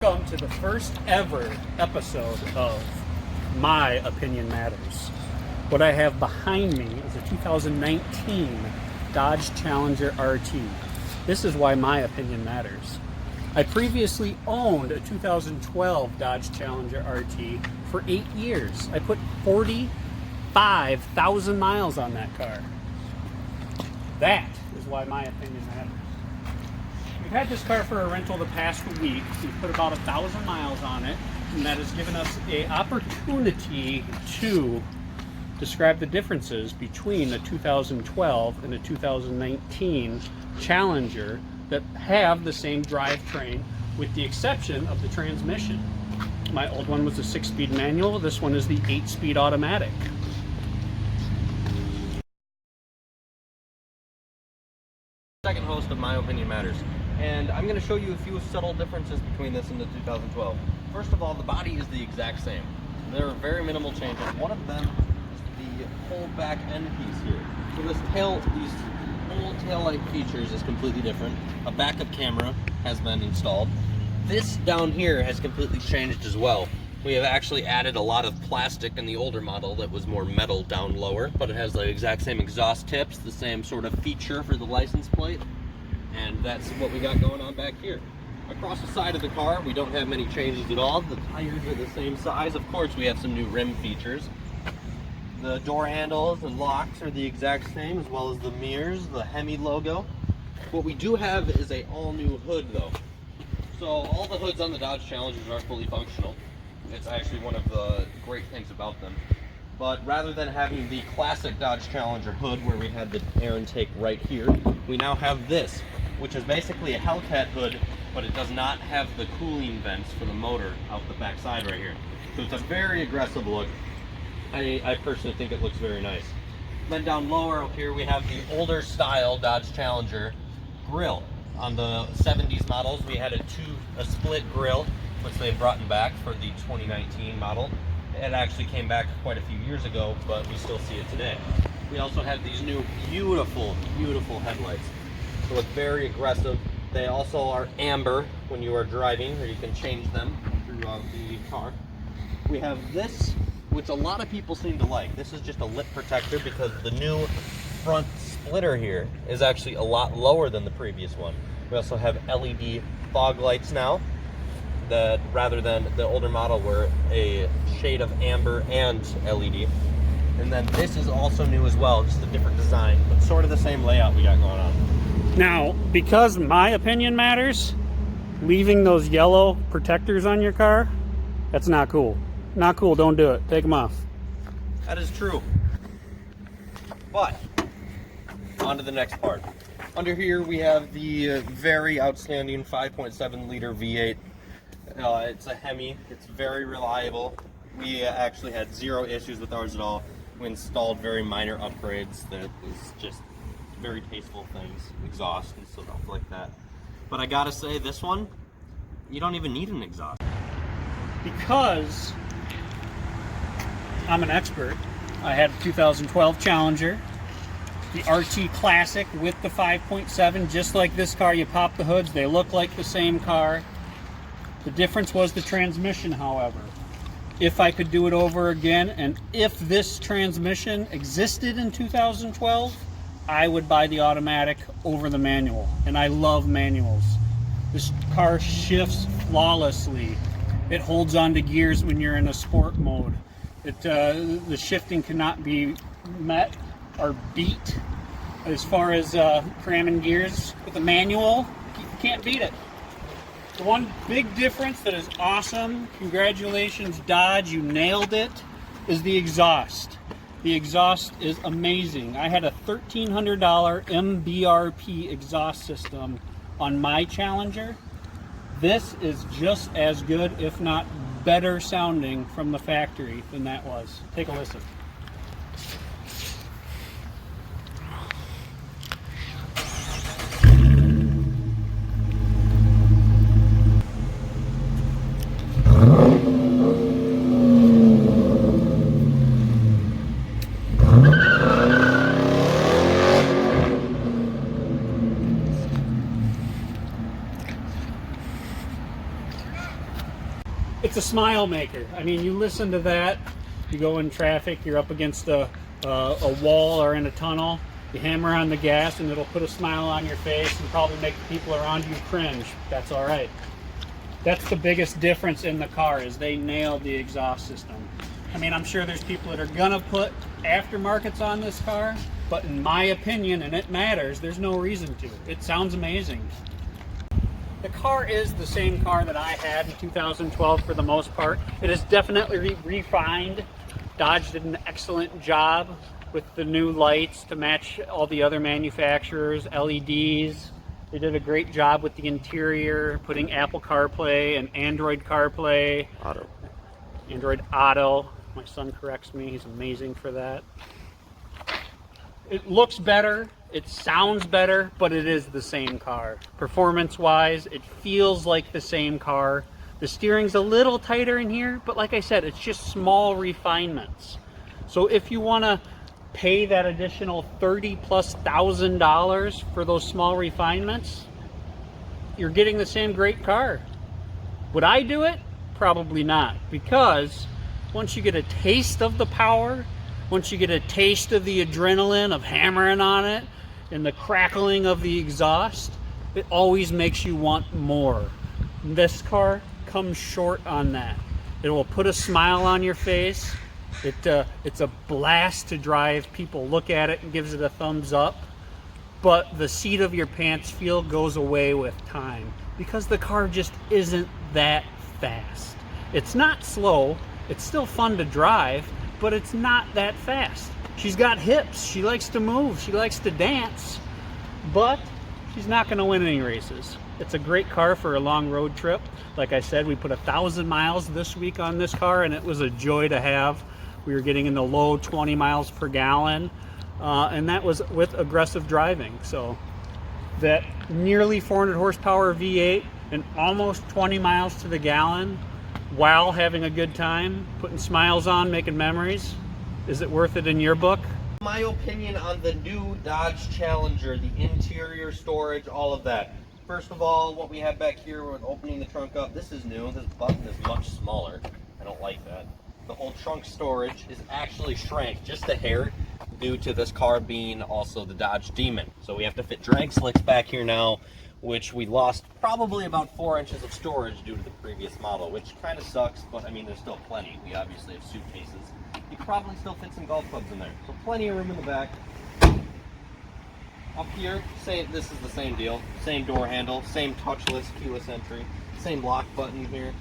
Welcome to the first ever episode of My Opinion Matters. What I have behind me is a 2019 Dodge Challenger RT. This is why my opinion matters. I previously owned a 2012 Dodge Challenger RT for 8 years. I put 45,000 miles on that car. That is why my opinion matters. We've had this car for a rental the past week. We've put about 1,000 miles on it, and that has given us an opportunity to describe the differences between the 2012 and the 2019 Challenger that have the same drivetrain with the exception of the transmission. My old one was a 6-speed manual. This one is the 8-speed automatic. Second host of My Opinion Matters, and I'm going to show you a few subtle differences between this and the 2012. First of all, the body is the exact same. There are very minimal changes. One of them is the whole back end piece here. So these whole tail light features is completely different. A backup camera has been installed. This down here has completely changed as well. We have actually added a lot of plastic in the older model that was more metal down lower, but it has the exact same exhaust tips, the same sort of feature for the license plate, and that's what we got going on back here. Across the side of the car, we don't have many changes at all. The tires are the same size. Of course, we have some new rim features. The door handles and locks are the exact same, as well as the mirrors, the Hemi logo. What we do have is a all-new hood, though. So all the hoods on the Dodge Challengers are fully functional. It's actually one of the great things about them. But rather than having the classic Dodge Challenger hood where we had the air intake right here, we now have this, which is basically a Hellcat hood, but it does not have the cooling vents for the motor out the back side right here. So it's a very aggressive look. I personally think it looks very nice. Then down lower up here we have the older style Dodge Challenger grille. On the 70s models we had a split grille, which they brought back for the 2019 model. It actually came back quite a few years ago, but we still see it today. We also have these new beautiful headlights. They look very aggressive. They also are amber when you are driving, or you can change them throughout the car. We have this, which a lot of people seem to like. This is just a lip protector because the new front splitter here is actually a lot lower than the previous one. We also have LED fog lights now, that rather than the older model were a shade of amber and LED. And then this is also new as well, just a different design, but sort of the same layout we got going on. Now, because my opinion matters, leaving those yellow protectors on your car, that's not cool. Not cool, don't do it. Take them off. That is true. But, on to the next part. Under here we have the very outstanding 5.7 liter V8. It's a Hemi. It's very reliable. We actually had zero issues with ours at all. We installed very minor upgrades that is just very tasteful things, exhaust and stuff like that. But I gotta say, this one, you don't even need an exhaust. Because I'm an expert, I had a 2012 Challenger, the RT Classic with the 5.7, just like this car. You pop the hoods, they look like the same car. The difference was the transmission, however. If I could do it over again, and if this transmission existed in 2012, I would buy the automatic over the manual. And I love manuals. This car shifts flawlessly. It holds on to gears when you're in a sport mode. The shifting cannot be met or beat. As far as cramming gears with a manual, you can't beat it. The one big difference that is awesome, congratulations Dodge, you nailed it, is the exhaust. The exhaust is amazing. I had a $1,300 MBRP exhaust system on my Challenger. This is just as good, if not better sounding from the factory than that was. Take a listen. It's a smile maker. I mean, you listen to that, you go in traffic, you're up against a wall or in a tunnel, you hammer on the gas and it'll put a smile on your face and probably make the people around you cringe. That's all right. That's the biggest difference in the car, is they nailed the exhaust system. I mean, I'm sure there's people that are gonna put aftermarkets on this car, but in my opinion, and it matters, there's no reason to. It sounds amazing. The car is the same car that I had in 2012 for the most part. It is definitely refined. Dodge did an excellent job with the new lights to match all the other manufacturers, LEDs. They did a great job with the interior, putting Apple CarPlay and Android CarPlay. Android Auto. My son corrects me, he's amazing for that. It looks better, it sounds better, but it is the same car. Performance-wise, it feels like the same car. The steering's a little tighter in here, but like I said, it's just small refinements. So if you want to pay that additional $30,000+ for those small refinements, you're getting the same great car. Would I do it? Probably not, because once you get a taste of the power, once you get a taste of the adrenaline of hammering on it and the crackling of the exhaust, it always makes you want more. This car comes short on that. It will put a smile on your face. It's a blast to drive. People look at it and gives it a thumbs up, but the seat of your pants feel goes away with time because the car just isn't that fast. It's not slow. It's still fun to drive, but it's not that fast. She's got hips. She likes to move. She likes to dance, but she's not going to win any races. It's a great car for a long road trip. Like I said, we put 1,000 miles this week on this car, and it was a joy to have. We were getting in the low 20 miles per gallon, and that was with aggressive driving. So that nearly 400 horsepower V8 and almost 20 miles to the gallon while having a good time, putting smiles on, making memories. Is it worth it in your book? My opinion on the new Dodge Challenger, the interior storage, all of that. First of all, what we have back here with opening the trunk up, this is new. This button is much smaller. I don't like that. The whole trunk storage is actually shrank just a hair due to this car being also the Dodge Demon. So we have to fit drag slicks back here now, which we lost probably about 4 inches of storage due to the previous model, which kind of sucks, but I mean, there's still plenty. We obviously have suitcases. You could probably still fit some golf clubs in there. So plenty of room in the back. Up here, this is the same deal. Same door handle, same touchless keyless entry, same lock button here.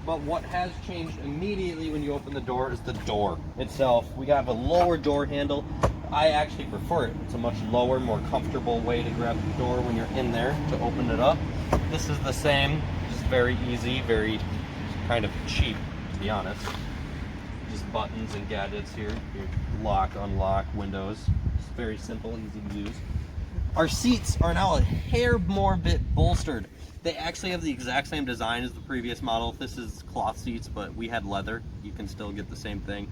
But what has changed immediately when you open the door is the door itself. We have a lower door handle. I actually prefer it. It's a much lower, more comfortable way to grab the door when you're in there to open it up. This is the same, just very easy, very kind of cheap, to be honest. Just buttons and gadgets here. Your lock, unlock, windows. It's very simple, easy to use. Our seats are now a hair more bit bolstered. They actually have the exact same design as the previous model. This is cloth seats, but we had leather. You can still get the same thing.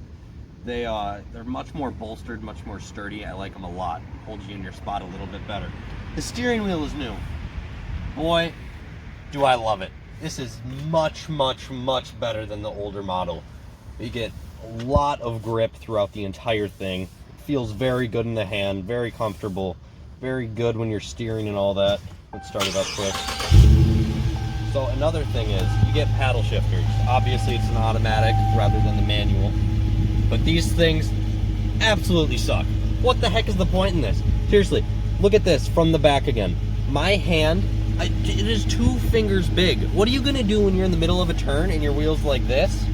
They're much more bolstered, much more sturdy. I like them a lot. Holds you in your spot a little bit better. The steering wheel is new. Boy, do I love it. This is much, much, much better than the older model. You get a lot of grip throughout the entire thing. It feels very good in the hand, very comfortable, very good when you're steering and all that. Let's start it up quick. So another thing is, you get paddle shifters. Obviously it's an automatic rather than the manual. But these things absolutely suck. What the heck is the point in this? Seriously, look at this from the back again. My hand, it is 2 fingers big. What are you gonna do when you're in the middle of a turn and your wheel's like this?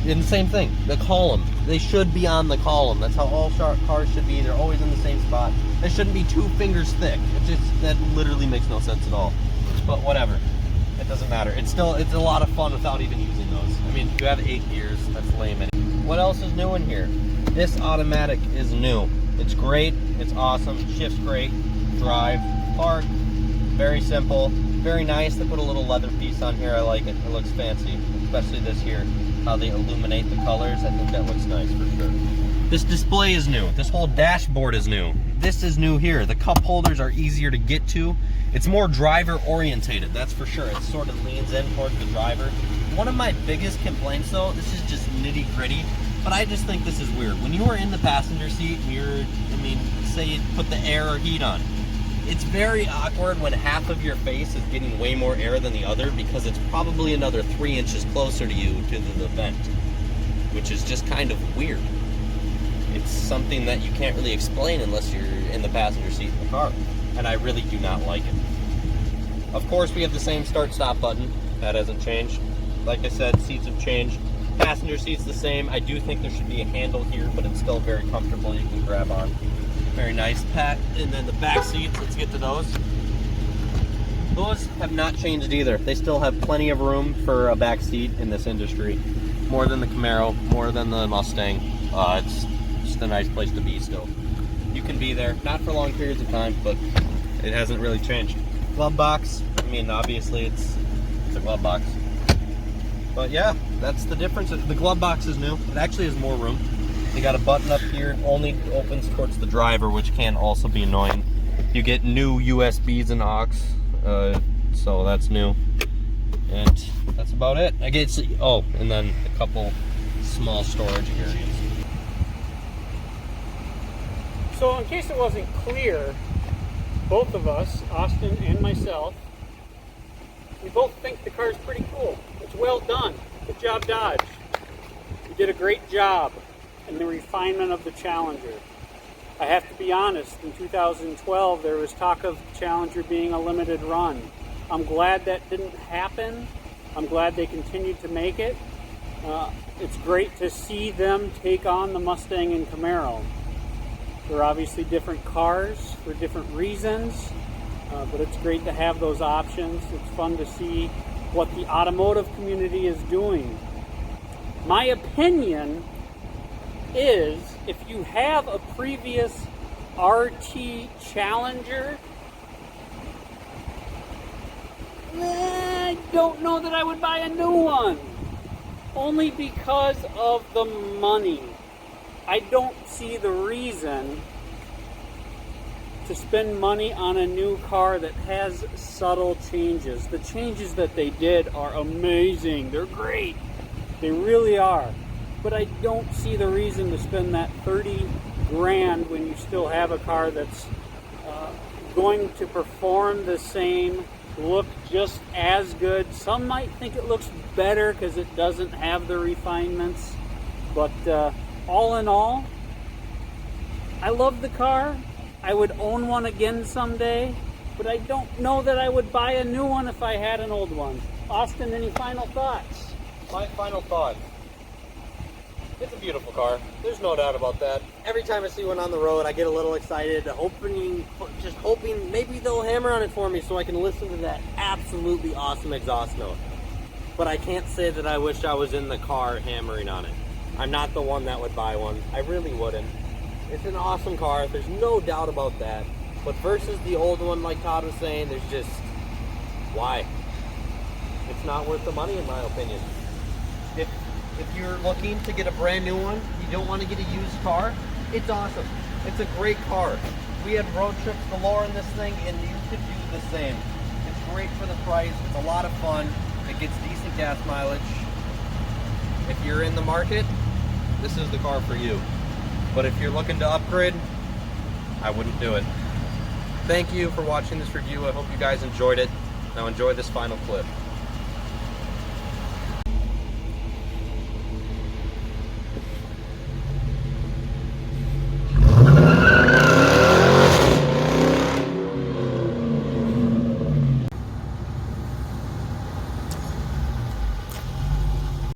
And the same thing, the column. They should be on the column. That's how all cars should be. They're always in the same spot. They shouldn't be 2 fingers thick. That literally makes no sense at all. But whatever. It doesn't matter. It's a lot of fun without even using those. I mean, you have 8 gears. That's lame. What else is new in here? This automatic is new. It's great. It's awesome. Shifts great. Drive. Park. Very simple. Very nice. They put a little leather piece on here. I like it. It looks fancy. Especially this here. How they illuminate the colors. I think that looks nice for sure. This display is new. This whole dashboard is new. This is new here. The cup holders are easier to get to. It's more driver orientated, that's for sure. It sort of leans in towards the driver. One of my biggest complaints though, this is just nitty gritty, but I just think this is weird. When you are in the passenger seat and say you put the air or heat on, it's very awkward when half of your face is getting way more air than the other because it's probably another 3 inches closer to you to the vent, which is just kind of weird. It's something that you can't really explain unless you're in the passenger seat of the car, and I really do not like it. Of course, we have the same start-stop button. That hasn't changed. Like I said, seats have changed. Passenger seat's the same. I do think there should be a handle here, but it's still very comfortable. You can grab on. Very nice pack. And then the back seats, let's get to those. Those have not changed either. They still have plenty of room for a back seat in this industry. More than the Camaro, more than the Mustang. It's just a nice place to be still. You can be there, not for long periods of time, but it hasn't really changed. Glove box, obviously it's a glove box. But yeah, that's the difference. The glove box is new. It actually has more room. They got a button up here, only opens towards the driver, which can also be annoying. You get new USBs and aux, so that's new. And that's about it. I get, and then a couple small storage areas. So in case it wasn't clear, both of us, Austin and myself, we both think the car is pretty cool. It's well done. Good job, Dodge. You did a great job in the refinement of the Challenger. I have to be honest, in 2012 there was talk of Challenger being a limited run. I'm glad that didn't happen. I'm glad they continued to make it. It's great to see them take on the Mustang and Camaro. They're obviously different cars for different reasons, but it's great to have those options. It's fun to see what the automotive community is doing. My opinion is, if you have a previous RT Challenger, I don't know that I would buy a new one. Only because of the money. I don't see the reason to spend money on a new car that has subtle changes. The changes that they did are amazing. They're great. They really are. But I don't see the reason to spend that 30 grand when you still have a car that's going to perform the same, look just as good. Some might think it looks better because it doesn't have the refinements. But all in all, I love the car. I would own one again someday, but I don't know that I would buy a new one if I had an old one. Austin, any final thoughts? My final thought. It's a beautiful car. There's no doubt about that. Every time I see one on the road, I get a little excited, just hoping maybe they'll hammer on it for me so I can listen to that absolutely awesome exhaust note. But I can't say that I wish I was in the car hammering on it. I'm not the one that would buy one. I really wouldn't. It's an awesome car. There's no doubt about that. But versus the old one, like Todd was saying, there's just, why? It's not worth the money, in my opinion. If you're looking to get a brand new one, you don't want to get a used car, it's awesome. It's a great car. We had road trips galore in this thing, and you could do the same. It's great for the price. It's a lot of fun. It gets decent gas mileage. If you're in the market, this is the car for you. But if you're looking to upgrade, I wouldn't do it. Thank you for watching this review. I hope you guys enjoyed it. Now enjoy this final clip.